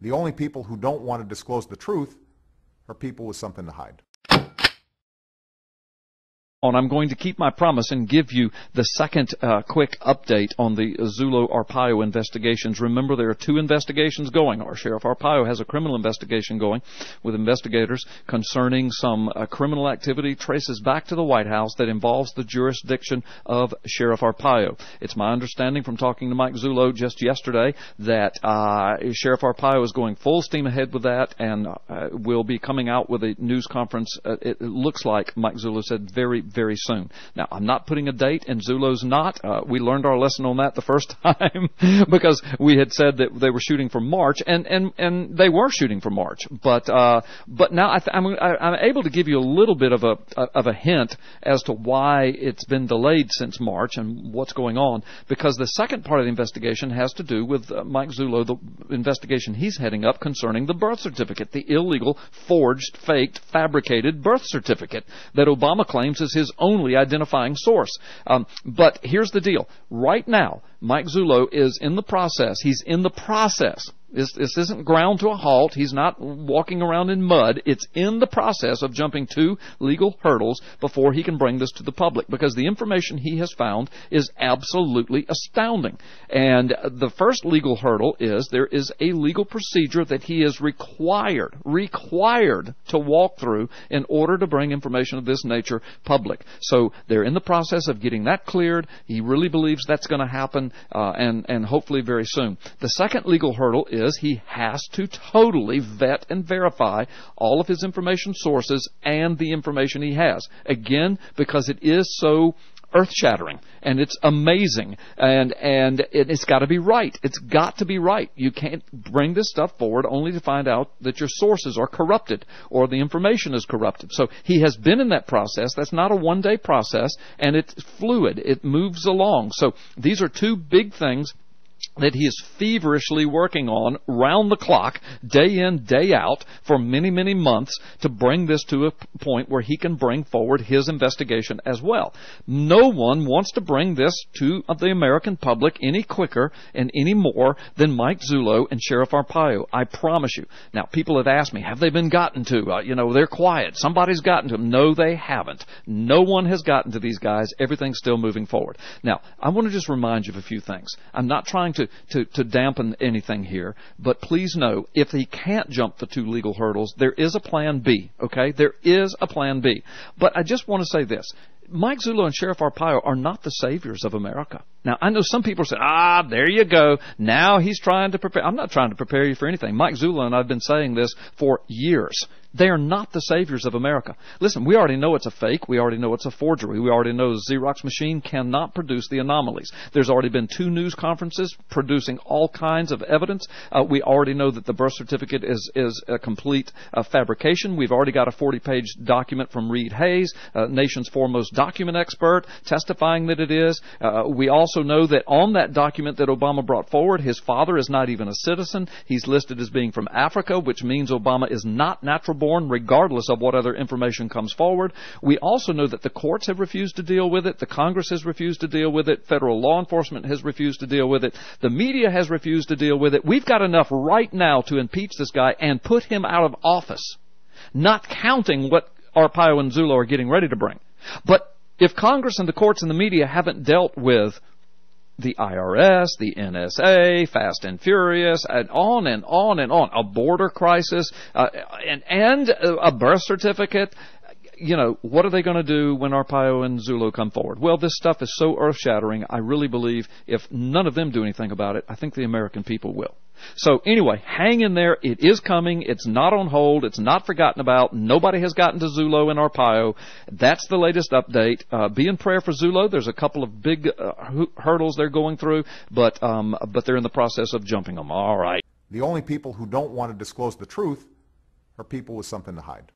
The only people who don't want to disclose the truth are people with something to hide. I'm going to keep my promise and give you the second quick update on the Zullo-Arpaio investigations. Remember, there are two investigations going. Our Sheriff Arpaio has a criminal investigation going with investigators concerning some criminal activity traces back to the White House that involves the jurisdiction of Sheriff Arpaio. It's my understanding from talking to Mike Zullo just yesterday that Sheriff Arpaio is going full steam ahead with that and will be coming out with a news conference, it looks like, Mike Zullo said, very soon. Now, I'm not putting a date, and Zullo's not. We learned our lesson on that the first time because we had said that they were shooting for March, and they were shooting for March. But now I'm able to give you a little bit of a hint as to why it's been delayed since March and what's going on, because the second part of the investigation has to do with Mike Zullo, the investigation he's heading up concerning the birth certificate, the illegal, forged, faked, fabricated birth certificate that Obama claims is his only identifying source. But here's the deal. Right now, Mike Zullo is in the process. He's in the process. This isn't ground to a halt. He's not walking around in mud. It's in the process of jumping two legal hurdles before he can bring this to the public, because the information he has found is absolutely astounding. And the first legal hurdle is there is a legal procedure that he is required to walk through in order to bring information of this nature public. So they're in the process of getting that cleared. He really believes that's going to happen, and hopefully very soon. The second legal hurdle is he has to totally vet and verify all of his information sources and the information he has. Again, because it is so earth-shattering, and it's amazing, and it's got to be right. It's got to be right. You can't bring this stuff forward only to find out that your sources are corrupted or the information is corrupted. So he has been in that process. That's not a one-day process, and it's fluid. It moves along. So these are two big things that he is feverishly working on round the clock, day in, day out, for many, many months to bring this to a point where he can bring forward his investigation as well. No one wants to bring this to the American public any quicker and any more than Mike Zullo and Sheriff Arpaio. I promise you. Now, people have asked me, have they been gotten to? They're quiet. Somebody's gotten to them. No, they haven't. No one has gotten to these guys. Everything's still moving forward. Now, I want to just remind you of a few things. I'm not trying to dampen anything here, but please know, if he can't jump the two legal hurdles, there is a plan B, okay? There is a plan B. But I just want to say this. Mike Zullo and Sheriff Arpaio are not the saviors of America. Now, I know some people say, there you go. Now he's trying to prepare. I'm not trying to prepare you for anything. Mike Zullo and I have been saying this for years. They are not the saviors of America. Listen, we already know it's a fake. We already know it's a forgery. We already know the Xerox machine cannot produce the anomalies. There's already been 2 news conferences producing all kinds of evidence. We already know that the birth certificate is a complete fabrication. We've already got a 40-page document from Reed Hayes, nation's foremost document expert, testifying that it is. We also know that on that document that Obama brought forward, his father is not even a citizen. He's listed as being from Africa, which means Obama is not natural born, regardless of what other information comes forward. We also know that the courts have refused to deal with it. The Congress has refused to deal with it. Federal law enforcement has refused to deal with it. The media has refused to deal with it. We've got enough right now to impeach this guy and put him out of office, not counting what Arpaio and Zullo are getting ready to bring. But if Congress and the courts and the media haven't dealt with the IRS, the NSA, Fast and Furious, and on and on and on, a border crisis, and a birth certificate, what are they going to do when Arpaio and Zullo come forward? Well, this stuff is so earth-shattering, I really believe if none of them do anything about it, I think the American people will. So anyway, hang in there. It is coming. It's not on hold. It's not forgotten about. Nobody has gotten to Zullo and Arpaio. That's the latest update. Be in prayer for Zullo. There's a couple of big hurdles they're going through, but they're in the process of jumping them. All right. The only people who don't want to disclose the truth are people with something to hide.